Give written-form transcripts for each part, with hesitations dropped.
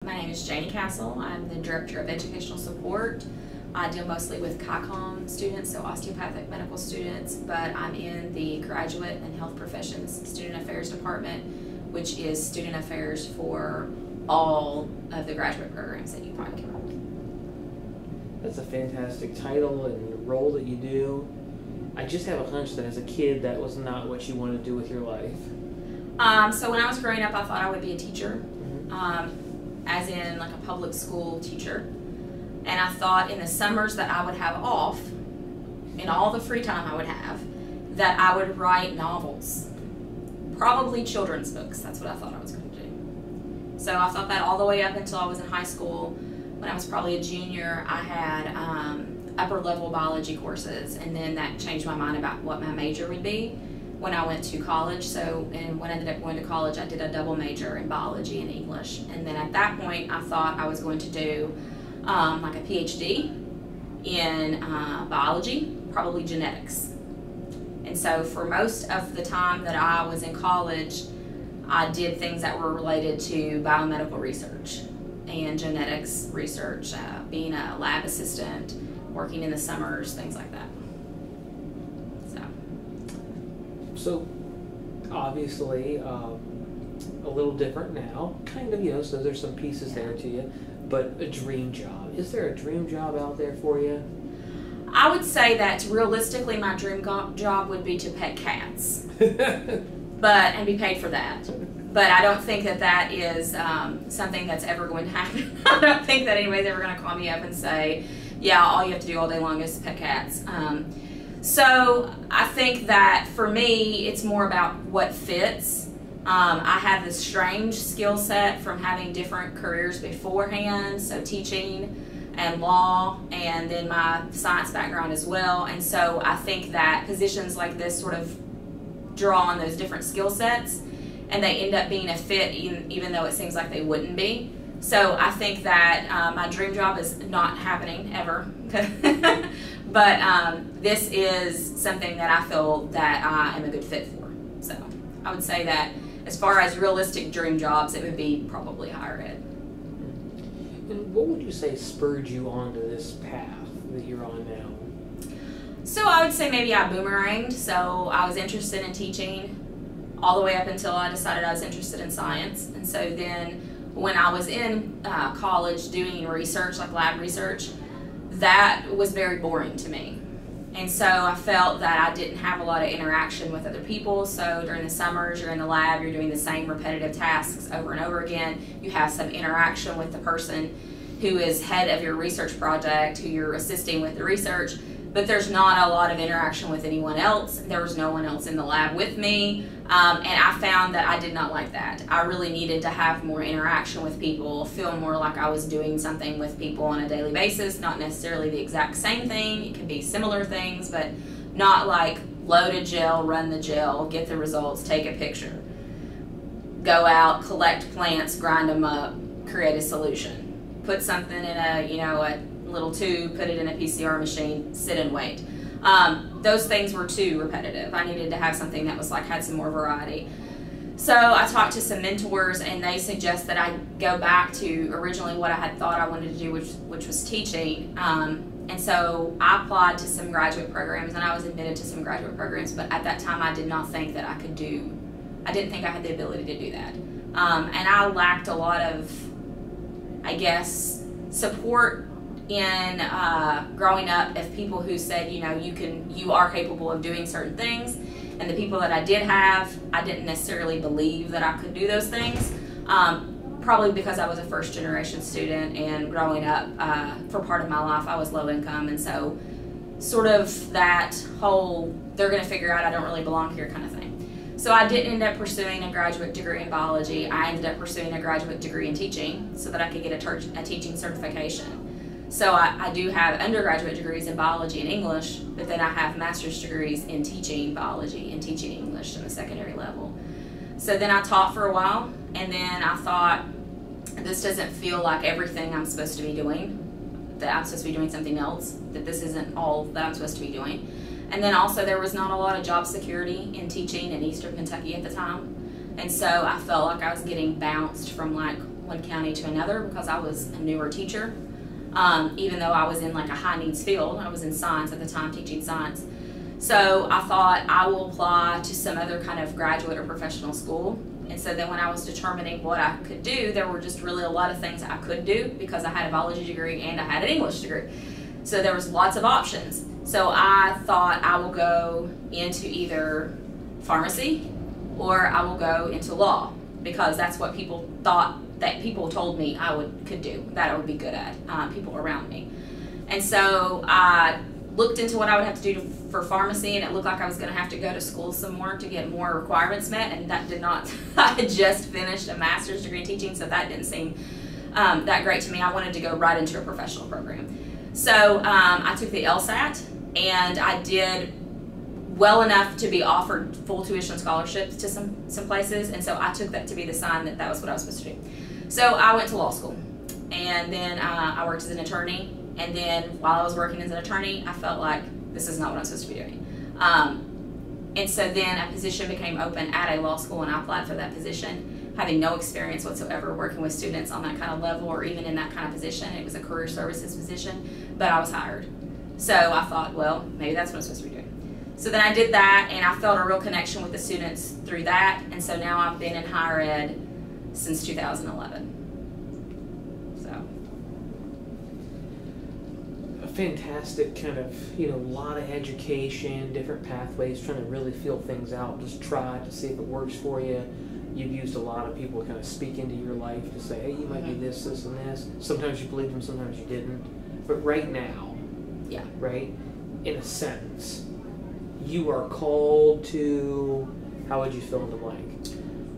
My name is Janie Castle. I'm the Director of Educational Support. I deal mostly with KYCOM students, so osteopathic medical students, but I'm in the Graduate and Health Professions Student Affairs Department, which is student affairs for all of the graduate programs at UPikeVille. That's a fantastic title and role that you do. I just have a hunch that as a kid that was not what you wanted to do with your life. So when I was growing up, I thought I would be a teacher, as in like a public school teacher. And I thought in the summers that I would have off, in all the free time I would have, that I would write novels. Probably children's books. That's what I thought I was going to do. So I thought that all the way up until I was in high school. When I was probably a junior, I had upper level biology courses, and then that changed my mind about what my major would be when I went to college. So, and when I ended up going to college, I did a double major in biology and English. And then at that point, I thought I was going to do like a PhD in biology, probably genetics. And so for most of the time that I was in college, I did things that were related to biomedical research and genetics research, being a lab assistant, working in the summers, things like that. So obviously a little different now, kind of, so there's some pieces there to you, but a dream job. Is there a dream job out there for you? I would say that realistically my dream job would be to pet cats, and be paid for that. But I don't think that that is something that's ever going to happen. I don't think that anybody's ever going to call me up and say, yeah, all you have to do all day long is pet cats. So I think that for me, it's more about what fits. I have this strange skill set from having different careers beforehand, so teaching and law, and then my science background as well. And so I think that positions like this sort of draw on those different skill sets, and they end up being a fit even though it seems like they wouldn't be. So I think that my dream job is not happening ever. But this is something that I feel that I am a good fit for. So I would say that as far as realistic dream jobs, it would be probably higher ed. And what would you say spurred you onto this path that you're on now? So I would say maybe I boomeranged. So I was interested in teaching all the way up until I decided I was interested in science. And so then when I was in college doing research, like lab research, that was very boring to me. And so I felt that I didn't have a lot of interaction with other people. So during the summers, you're in the lab, you're doing the same repetitive tasks over and over again. You have some interaction with the person who is head of your research project, who you're assisting with the research, but there's not a lot of interaction with anyone else. There was no one else in the lab with me, and I found that I did not like that. I really needed to have more interaction with people, feel more like I was doing something with people on a daily basis, not necessarily the exact same thing. It can be similar things, but not like load a gel, run the gel, get the results, take a picture, go out, collect plants, grind them up, create a solution, put something in a a little tube, put it in a PCR machine, sit and wait. Those things were too repetitive. I needed to have something that was had some more variety. So I talked to some mentors, and they suggest that I go back to originally what I had thought I wanted to do, which was teaching. And so I applied to some graduate programs, and I was admitted to some graduate programs, but at that time I did not think that I didn't think I had the ability to do that. And I lacked a lot of, I guess, support in growing up of people who said, you are capable of doing certain things. And the people that I did have, I didn't necessarily believe that I could do those things. Probably because I was a first generation student, and growing up for part of my life I was low income, and so sort of that whole they're going to figure out I don't really belong here kind of thing. So I didn't end up pursuing a graduate degree in biology. I ended up pursuing a graduate degree in teaching so that I could get a teaching certification. So I do have undergraduate degrees in biology and English, but then I have master's degrees in teaching biology and teaching English in the secondary level. So then I taught for a while, and then I thought, this doesn't feel like everything I'm supposed to be doing, that I'm supposed to be doing something else, that this isn't all that I'm supposed to be doing. And then also there was not a lot of job security in teaching in Eastern Kentucky at the time. And so I felt like I was getting bounced from one county to another because I was a newer teacher. Even though I was in like a high needs field, I was in science at the time, teaching science. So I thought I will apply to some other kind of graduate or professional school. And so then when I was determining what I could do, there were just really a lot of things I could do because I had a biology degree and I had an English degree. So there was lots of options. So I thought I will go into either pharmacy or I will go into law because that's what people thought, that people told me I could do, that I would be good at, people around me. And so I looked into what I would have to do for pharmacy, and it looked like I was going to have to go to school some more to get more requirements met, and that did not. I had just finished a master's degree in teaching, so that didn't seem that great to me. I wanted to go right into a professional program. So I took the LSAT, and I did well enough to be offered full tuition scholarships to some places, and so I took that to be the sign that that was what I was supposed to do. So I went to law school, and then I worked as an attorney, and then while I was working as an attorney, I felt like this is not what I'm supposed to be doing. And so then a position became open at a law school, and I applied for that position, having no experience whatsoever working with students on that kind of level or even in that kind of position. It was a career services position, but I was hired. So I thought, well, maybe that's what I'm supposed to be doing. So then I did that, and I felt a real connection with the students through that, and so now I've been in higher ed since 2011. Fantastic kind of, a lot of education, different pathways, trying to really feel things out, just try to see if it works for you. You've used a lot of people kind of speak into your life to say, hey, you might be this, this, and this. Sometimes you believed them, sometimes you didn't. But right now, right, in a sentence, you are called to, how would you fill in the blank?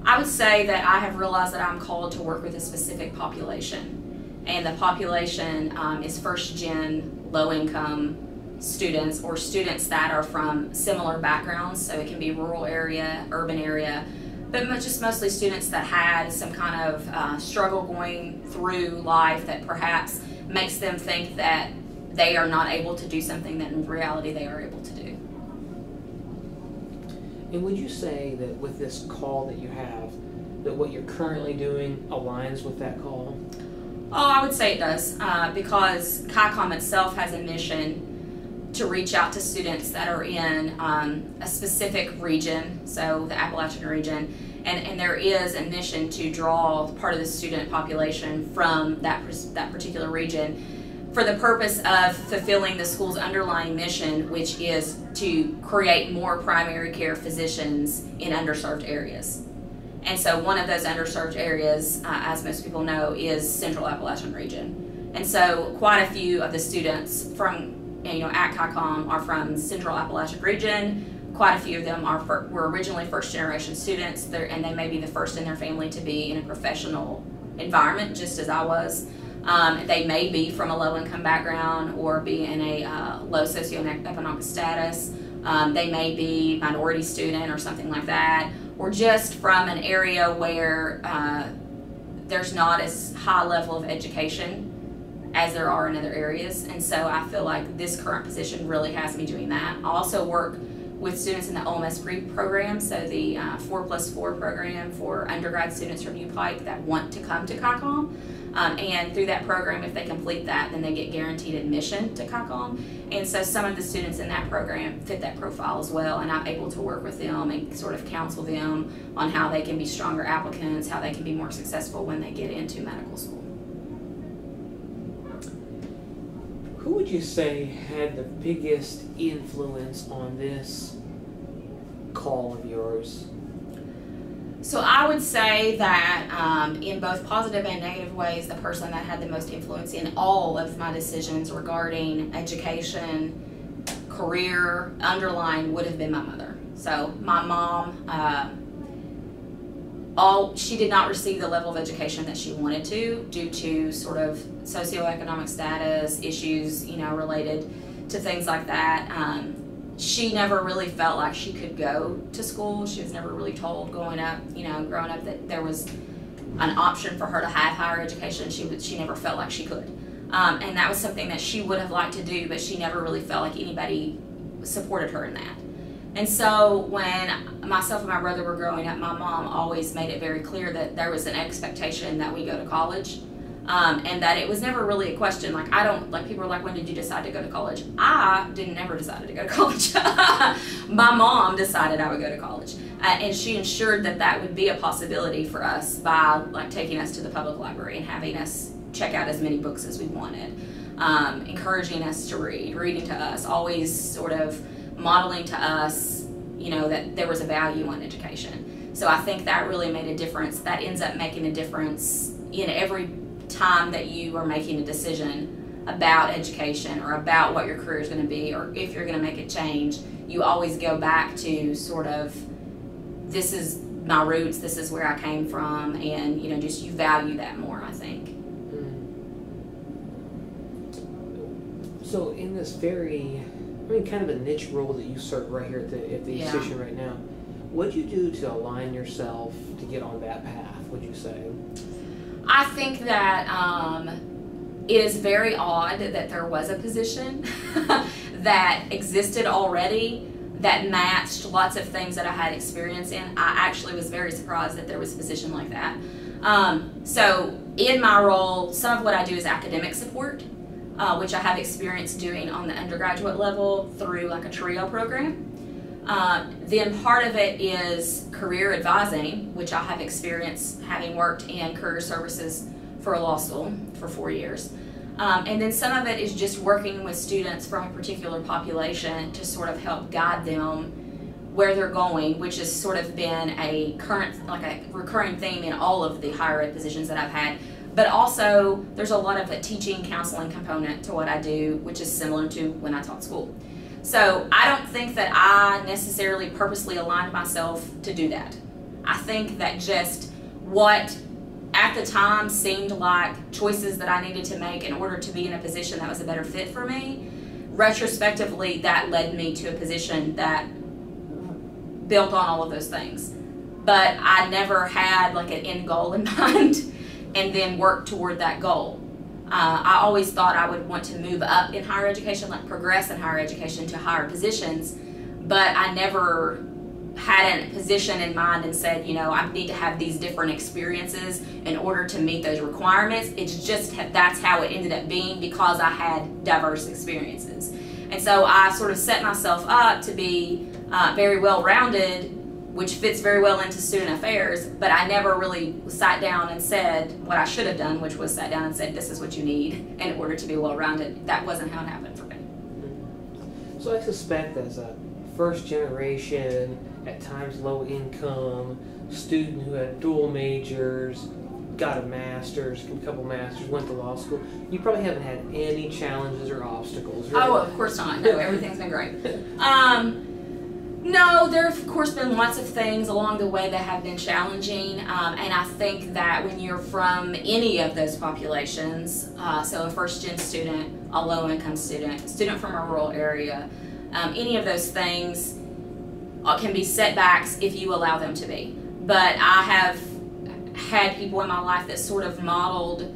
I would say that I have realized that I'm called to work with a specific population. And the population is first-gen, low-income students or students that are from similar backgrounds. So it can be rural area, urban area, but just mostly students that had some kind of struggle going through life that perhaps makes them think that they are not able to do something that in reality they are able to do. And would you say that with this call that you have, that what you're currently doing aligns with that call? Oh, I would say it does, because KYCOM itself has a mission to reach out to students that are in a specific region, so the Appalachian region, and there is a mission to draw part of the student population from that particular region for the purpose of fulfilling the school's underlying mission, which is to create more primary care physicians in underserved areas. And so one of those underserved areas, as most people know, is Central Appalachian region. And so quite a few of the students from, at KYCOM are from Central Appalachian region. Quite a few of them were originally first-generation students, and they may be the first in their family to be in a professional environment, just as I was. They may be from a low-income background or be in a low socioeconomic status. They may be a minority student or something like that, or just from an area where there's not as high level of education as there are in other areas. And so I feel like this current position really has me doing that. I also work with students in the OMS PRE program, so the 4+4 program for undergrad students from UPike that want to come to KYCOM. And through that program, if they complete that, then they get guaranteed admission to KYCOM. And so some of the students in that program fit that profile as well, and I'm able to work with them and sort of counsel them on how they can be stronger applicants, how they can be more successful when they get into medical school. Who would you say had the biggest influence on this call of yours? So I would say that in both positive and negative ways, the person that had the most influence in all of my decisions regarding education, career, underlying would have been my mother. So my mom, she did not receive the level of education that she wanted to due to sort of socioeconomic status, issues, related to things like that. She never really felt like she could go to school. She was never really told growing up that there was an option for her to have higher education. She never felt like she could. And that was something that she would have liked to do, but she never really felt like anybody supported her in that. And so when myself and my brother were growing up, my mom always made it very clear that there was an expectation that we go to college. And that it was never really a question. Like, people are like, when did you decide to go to college? I didn't ever decide to go to college. My mom decided I would go to college. And she ensured that that would be a possibility for us by like taking us to the public library and having us check out as many books as we wanted, encouraging us to read, reading to us, always sort of modeling to us, that there was a value on education. So I think that really made a difference. That ends up making a difference in every time that you are making a decision about education or about what your career is going to be, or if you're going to make a change. You always go back to sort of, this is my roots, this is where I came from, and just you value that more, I think. So in this very, kind of a niche role that you serve right here at the institution right now, what do you do to align yourself to get on that path, would you say? I think that it is very odd that there was a position that existed already that matched lots of things that I had experience in. I actually was very surprised that there was a position like that. So in my role, some of what I do is academic support, which I have experience doing on the undergraduate level through like a TRIO program. Then part of it is career advising, which I have experience having worked in career services for a law school for 4 years. And then some of it is just working with students from a particular population to sort of help guide them where they're going, which has sort of been a recurring theme in all of the higher ed positions that I've had. But also, there's a lot of a teaching, counseling component to what I do, which is similar to when I taught school. So I don't think that I necessarily purposely aligned myself to do that. I think that just what at the time seemed like choices that I needed to make in order to be in a position that was a better fit for me, retrospectively that led me to a position that built on all of those things. But I never had like an end goal in mind and then worked toward that goal. I always thought I would want to move up in higher education, like progress in higher education to higher positions, but I never had a position in mind and said, I need to have these different experiences in order to meet those requirements. It's just that's how it ended up being because I had diverse experiences. And so I sort of set myself up to be very well-rounded, which fits very well into student affairs, but I never really sat down and said what I should have done, which was sat down and said, this is what you need in order to be well-rounded. That wasn't how it happened for me. So I suspect as a first generation, at times low income, student who had dual majors, got a master's, a couple masters, went to law school, you probably haven't had any challenges or obstacles, right? Oh, of course not. No, everything's been great. No, there have of course been lots of things along the way that have been challenging, and I think that when you're from any of those populations, so a first-gen student, a low-income student, a student from a rural area, any of those things can be setbacks if you allow them to be. But I have had people in my life that sort of modeled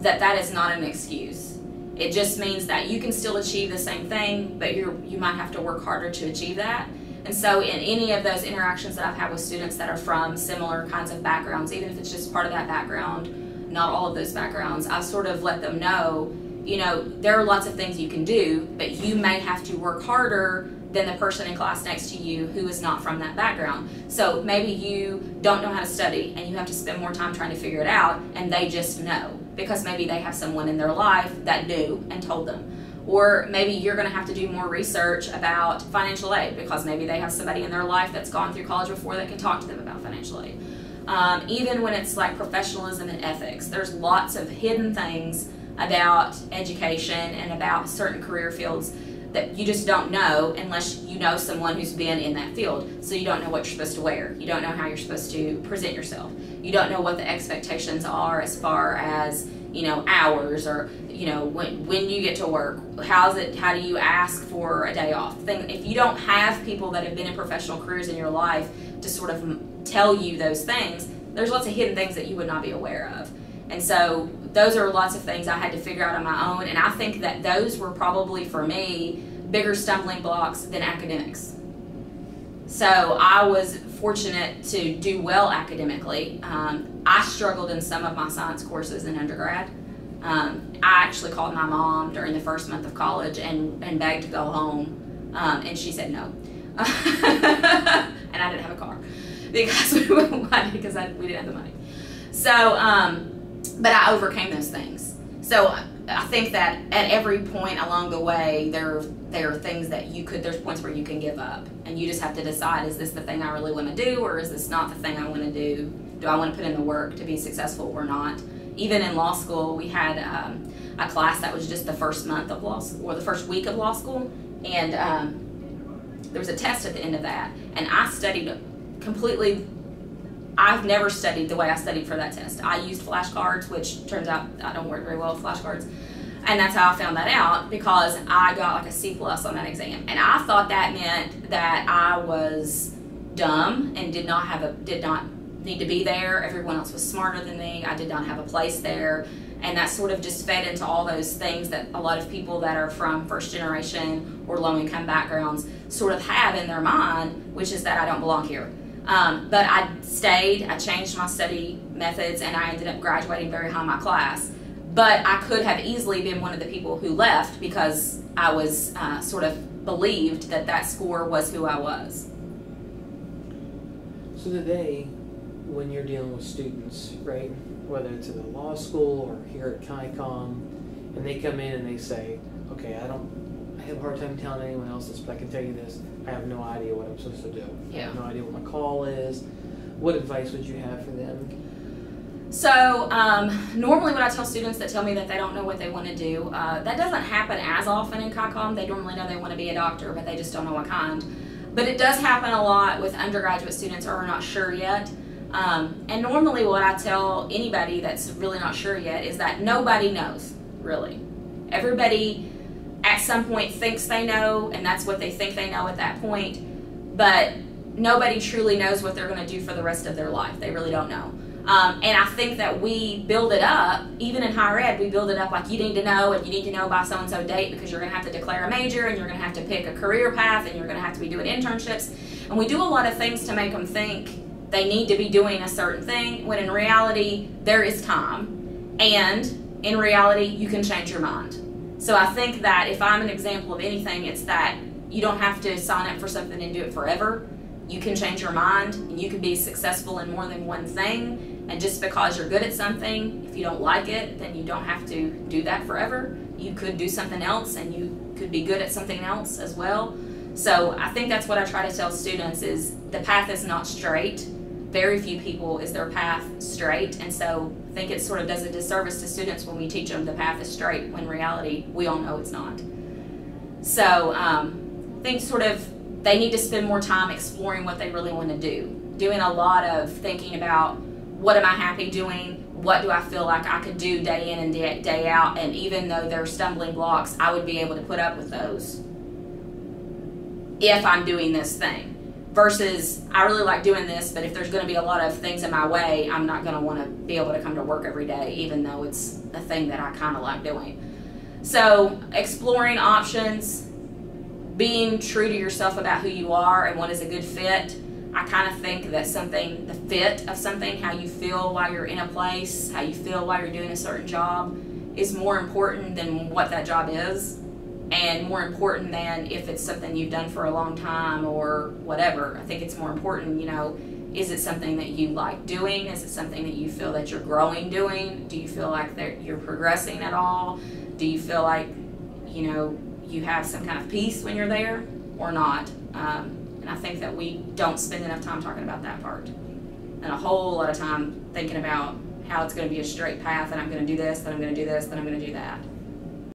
that that is not an excuse. It just means that you can still achieve the same thing, but you might have to work harder to achieve that. And so in any of those interactions that I've had with students that are from similar kinds of backgrounds, even if it's just part of that background, not all of those backgrounds, I've sort of let them know, there are lots of things you can do, but you may have to work harder than the person in class next to you who is not from that background. So maybe you don't know how to study and you have to spend more time trying to figure it out, and they just know because maybe they have someone in their life that knew and told them. Or maybe you're going to have to do more research about financial aid because maybe they have somebody in their life that's gone through college before that can talk to them about financial aid. Even when it's like professionalism and ethics, there's lots of hidden things about education and about certain career fields that you just don't know unless you know someone who's been in that field. So you don't know what you're supposed to wear. You don't know how you're supposed to present yourself. You don't know what the expectations are as far as, hours or, when you get to work. How do you ask for a day off? If you don't have people that have been in professional careers in your life to sort of tell you those things, there's lots of hidden things that you would not be aware of. And so those are lots of things I had to figure out on my own, and I think that those were probably, for me, bigger stumbling blocks than academics. So I was fortunate to do well academically. I struggled in some of my science courses in undergrad. I actually called my mom during the first month of college and begged to go home, and she said no. And I didn't have a car because we didn't have the money. So, but I overcame those things. So I think that at every point along the way, there are things that there's points where you can give up, and you just have to decide, is this the thing I really want to do, or is this not the thing I want to do? Do I want to put in the work to be successful or not? Even in law school, we had a class that was just the first month of law school, or the first week of law school, and there was a test at the end of that, and I studied completely. I've never studied the way I studied for that test. I used flashcards, which turns out I don't work very well with flashcards. And that's how I found that out, because I got like a C+ on that exam. And I thought that meant that I was dumb and did not need to be there. Everyone else was smarter than me. I did not have a place there. And that sort of just fed into all those things that a lot of people that are from first generation or low income backgrounds sort of have in their mind, which is that I don't belong here. But I stayed, I changed my study methods, and I ended up graduating very high in my class. But I could have easily been one of the people who left because I was sort of believed that score was who I was. So today, when you're dealing with students, right, whether it's in the law school or here at KYCOM, and they come in and they say, okay, I have a hard time telling anyone else this, but I can tell you this, I have no idea what I'm supposed to do. Yeah. I have no idea what my call is. What advice would you have for them? So normally when I tell students that tell me that they don't know what they want to do, that doesn't happen as often in KYCOM. They normally know they want to be a doctor, but they just don't know what kind. But it does happen a lot with undergraduate students who are not sure yet. And normally what I tell anybody that's really not sure yet is that nobody knows, really. Everybody at some point thinks they know, and that's what they think they know at that point, but nobody truly knows what they're going to do for the rest of their life. They really don't know. And I think that we build it up, even in higher ed, we build it up like you need to know, and you need to know by so-and-so date because you're going to have to declare a major, and you're going to have to pick a career path, and you're going to have to be doing internships. And we do a lot of things to make them think they need to be doing a certain thing, when in reality, there is time. And in reality, you can change your mind. So I think that if I'm an example of anything, it's that you don't have to sign up for something and do it forever. You can change your mind, and you can be successful in more than one thing. And just because you're good at something, if you don't like it, then you don't have to do that forever. You could do something else, and you could be good at something else as well. So I think that's what I try to tell students is the path is not straight. Very few people is their path straight, and so I think it sort of does a disservice to students when we teach them the path is straight, when in reality we all know it's not. So I think sort of they need to spend more time exploring what they really want to do, doing a lot of thinking about what am I happy doing, what do I feel like I could do day in and day out, and even though there are stumbling blocks, I would be able to put up with those if I'm doing this thing. Versus, I really like doing this, but if there's going to be a lot of things in my way, I'm not going to want to be able to come to work every day, even though it's a thing that I kind of like doing. So, exploring options, being true to yourself about who you are and what is a good fit. I kind of think that the fit of something, how you feel while you're in a place, how you feel while you're doing a certain job, is more important than what that job is. And more important than if it's something you've done for a long time or whatever. I think it's more important, you know, is it something that you like doing? Is it something that you feel that you're growing doing? Do you feel like that you're progressing at all? Do you feel like, you know, you have some kind of peace when you're there or not? And I think that we don't spend enough time talking about that part. And a whole lot of time thinking about how it's going to be a straight path, and I'm going to do this, then I'm going to do this, then I'm going to do that.